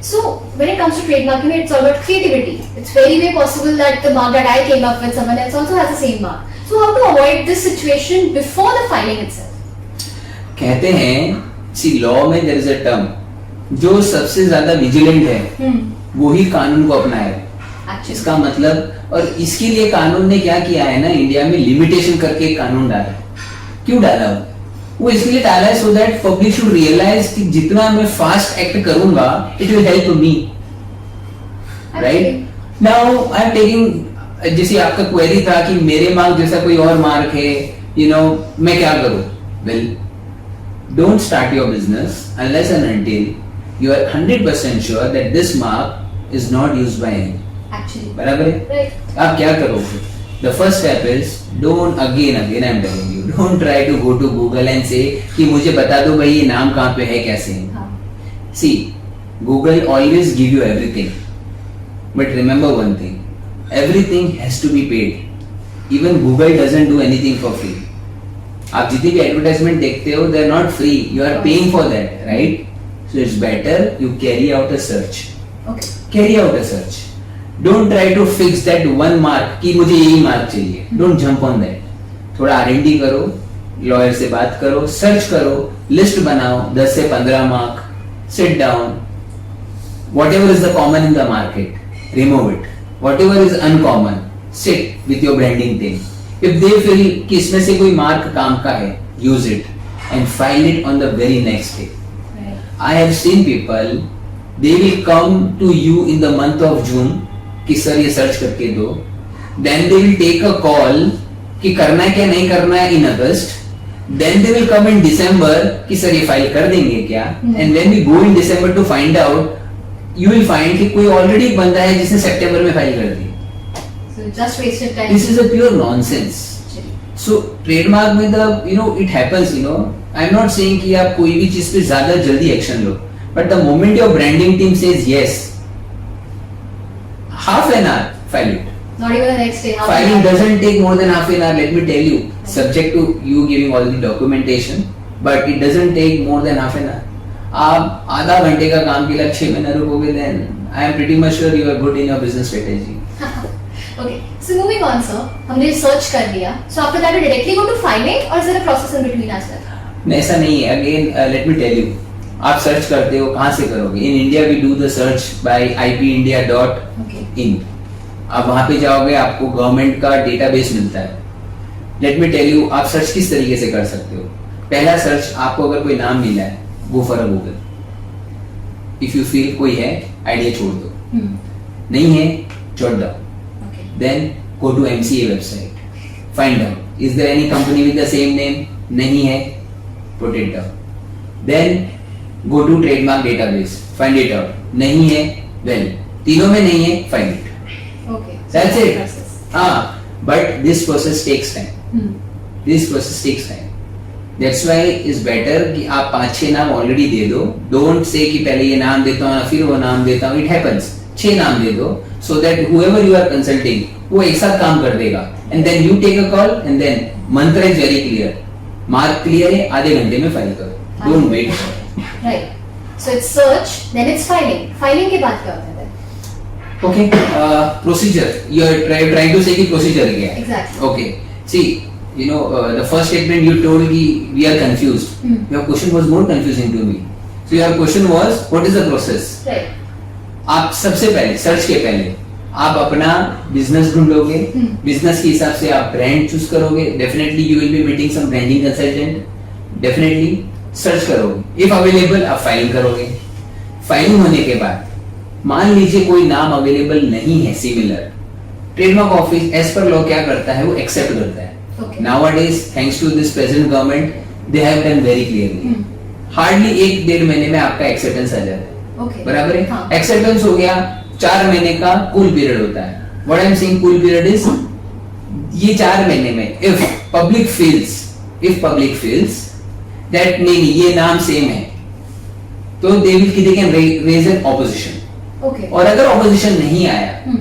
So when it comes to trademarking, it's all about creativity. It's very very possible that the mark that I came up with, someone else also has the same mark. So how to avoid this situation before the filing itself? कहते हैं सी law में there is a term, जो सबसे ज्यादा vigilant है वो ही कानून को अपनाएगा। इसका मतलब, और इसके लिए कानून ने क्या किया है ना, इंडिया में लिमिटेशन करके एक कानून डाला है। क्यों डाला वो इसलिए डाला है so that public should realise कि जितना मैं फास्ट एक्ट करूंगा it will help me, right. Now I am taking, जैसे आपका क्वेरी था कि मेरे मार्क जैसा कोई और मार्क है, यू नो मैं क्या करूं। Well, don't start your business unless and until you are 100% sure that this mark is not used by any. बराबर है। आप क्या करोगे? The first step is don't again I'm telling you, don't try to go to Google and say कि मुझे बता दो भाई ये नाम कहाँ पे है, कैसे है। See, Google always give you everything, but remember one thing, everything has to be paid. Even Google doesn't do anything for free. आप जितनी भी एडवर्टाइजमेंट देखते हो they are not free, you are paying for that, right? So it's better you carry out a search. Okay. Carry out a search. Don't try to fix that one mark कि मुझे यही mark चाहिए। Don't jump on that. थोड़ा R&D करो, lawyer से बात करो, search करो, लिस्ट बनाओ 10 से 15 mark, sit down, whatever is the common in the market, remove it, whatever is uncommon, sit with your branding team. If they feel कि इसमें से कोई मार्क काम का है, use it and file it on the very next day. I have seen people, they will come to you in the month of June कि sir ये search करके दो, then they will take a call कि करना है क्या नहीं करना है इन अगस्त, देन दे विल कम इन दिसंबर कि सर ये फाइल कर देंगे क्या, and when we go in December to find out, you will find कि कोई ऑलरेडी बंदा है जिसने सितंबर में फाइल कर दी। So just wasted time. This is a pure nonsense. So trademark में the you know it happens, you know I am not saying कि आप कोई भी चीज पे ज्यादा जल्दी एक्शन लो, but the moment your branding team says yes, half an hour, file it. Not even the next day. Filing doesn't take more than half an hour, let me tell you, subject to you giving all the documentation, but it doesn't take more than half an hour. आप आधा घंटे का काम के लिए 6 महीने रुकोगे, then I am pretty much sure you are good in your business strategy. Okay, so moving on, sir. हमने search कर लिया, so after that we directly go to filing or is there a process in between as well? नहीं, ऐसा नहीं है। Again, let me tell you, आप सर्च करते हो, कहाँ से करोगे? In India we do the search by ipindia.in। आप वहां पे जाओगे, आपको गवर्नमेंट का डेटाबेस मिलता है। लेट मी टेल यू, आप सर्च किस तरीके से कर सकते हो। पहला सर्च, आपको अगर कोई नाम मिला है, go for a Google. If you feel कोई है, आइडिया छोड़ दो, नहीं है छोड़ दो। Then go to MCA website, find out is there any company with the same name, नहीं है put it down. Then go to trademark database, find it out, नहीं है, well, तीनों में नहीं है, find it. Okay. That's it. हाँ, but this process takes time. This process takes time. That's why it's better कि आप 5-6 नाम already दे दो. Don't say कि पहले ये नाम देता हूँ, फिर वो नाम देता हूँ. It happens. 6 नाम दे दो, so that whoever you are consulting, वो एक साथ काम कर देगा. And then you take a call, and then mantra is very clear. Mark clear है, आधे घंटे में फाइल करो. Don't wait. Right. So it's search, then it's filing. Filing के बाद क्या होता है? Okay. Procedure. You are trying to say कि procedure क्या है? Exactly. Okay. See, you know, the first statement you told कि we are confused. Your question was more confusing to me. So your question was, what is the process? Right. आप सबसे पहले search के पहले आप अपना बिजनेस ढूंढोगे, बिजनेस के हिसाब से आप ब्रांड चूज करोगे, definitely you will be meeting some branding consultant, definitely search करोगे, इफ अवेलेबल आप फाइलिंग करोगे। फाइलिंग होने के बाद मान लीजिए कोई नाम अवेलेबल नहीं है similar, trademark office as per law क्या करता है, वो एक्सेप्ट करता है। Nowadays thanks to this present government, they have done very clearly, hardly 1-1.5 महीने में आपका एक्सेप्टेंस आ जाता है। बराबर है। एक्सेप्टेंस हो गया, 4 महीने का कूल पीरियड होता है। What I am saying cool period is, ये 4 महीने में इफ पब्लिक फील्स दैट नहीं ये नाम सेम है, तो they can raise an opposition. और अगर ऑपोजिशन नहीं आया,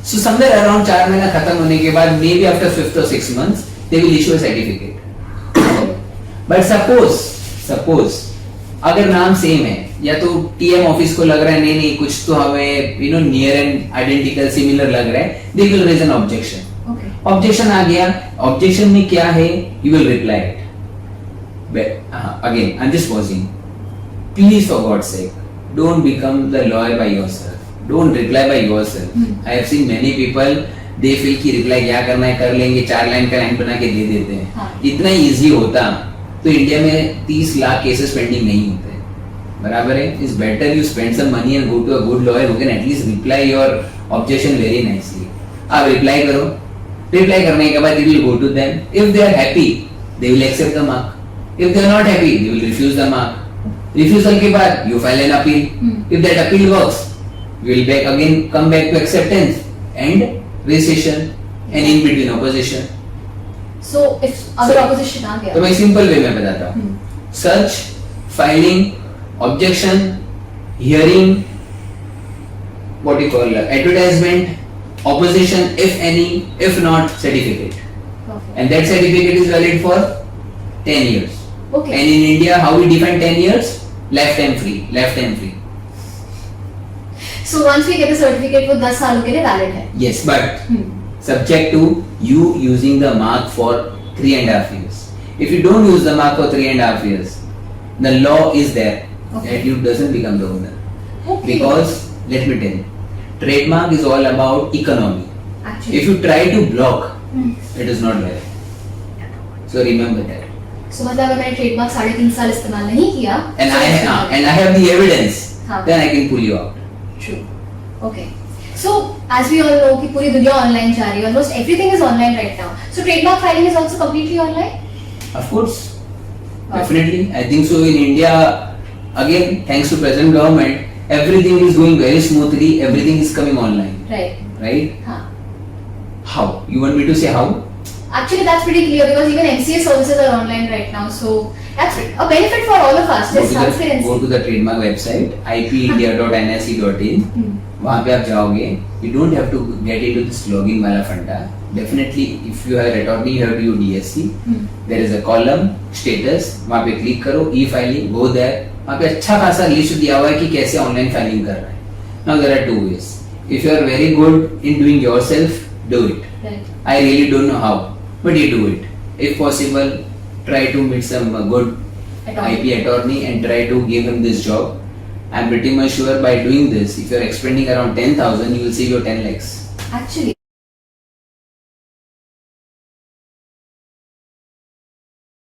सो समवेयर अराउंड 4 महीना खत्म होने के बाद, may be after 5th or 6 months, they will issue a certificate. But suppose अगर नाम सेम है, या तो टीएम ऑफिस को लग रहा है नहीं नहीं कुछ तो हमें नियर एंड आइडेंटिकल सिमिलर लग रहा है, they will raise an objection. Okay. Objection आ गया, ऑब्जेक्शन में क्या है, you will reply it. Again I am just pausing. Please for God's sake don't become the lawyer by yourself, don't reply by yourself. I have seen many people, they feel कि reply क्या करना है कर लेंगे, 4 line का line बना के दे देते हैं. हाँ. इतना इजी होता तो इंडिया में 30 लाख केसेस पेंडिंग नहीं होते. बराबर है. Is better you spend some money and go to a good lawyer who can at least reply your objection very nicely. आप रिप्लाई करो, रिप्लाई करने के बाद you will go to them. If they are happy, they will accept the mark. If they are not happy, they will refuse the mark. Refusal के बाद you file an appeal. If that appeal works, you will come back to acceptance and rescission and in between opposition. So if अगर opposition आ गया तो मैं simple way में बताता हूँ. Search, filing, objection, hearing, what you call advertisement, opposition if any, if not certificate. Perfect. And that certificate is valid for 10 years. Okay. And in India, how we define 10 years? Lifetime free, lifetime free. So once we get the certificate वो 10 सालों के लिए valid है. Yes, but subject to you using the mark for 3.5 years. If you don't use the mark for 3.5 years, the law is there that you doesn't become the owner. Okay. Because let me tell you, trademark is all about economy. Actually. If you try to block, it is not valid. So remember that. So मतलब अगर मैंने trademark 3.5 साल इस्तेमाल नहीं किया And I have the evidence. हाँ. Then I can pull you out. True. Okay. So as we all know कि पूरी दुनिया ऑनलाइन जा रही है, almost everything is online right now. So trademark filing is also completely online. Of course. Wow. Definitely. I think so in India, again, thanks to present government, everything is going very smoothly, everything is coming online. Right. Right? हाँ. How? You want me to say how? Actually, that's pretty clear because even MCA services are online right now. So that's a benefit for all of us. Go Just to transparency. the trademark website, ipindia.nse.in. वहाँ पे आप जाओगे. You don't have to get into this login वाला फंडा. Definitely, if you are attorney, you have to use DSC. There is a column status. वहाँ पे click करो, e-filing, go there. वहाँ पे अच्छा खासा लिस्ट दिया हुआ है कि कैसे ऑनलाइन फाइलिंग कर रहा है. Now there are 2 ways. If you are very good in doing yourself, do it. Right. I really don't know how, but you do it. If possible, try to meet some good Attorney. IP attorney and try to give him this job. I'm pretty much sure by doing this, if you're expending around 10,000, you will save your 10 lakhs. Actually,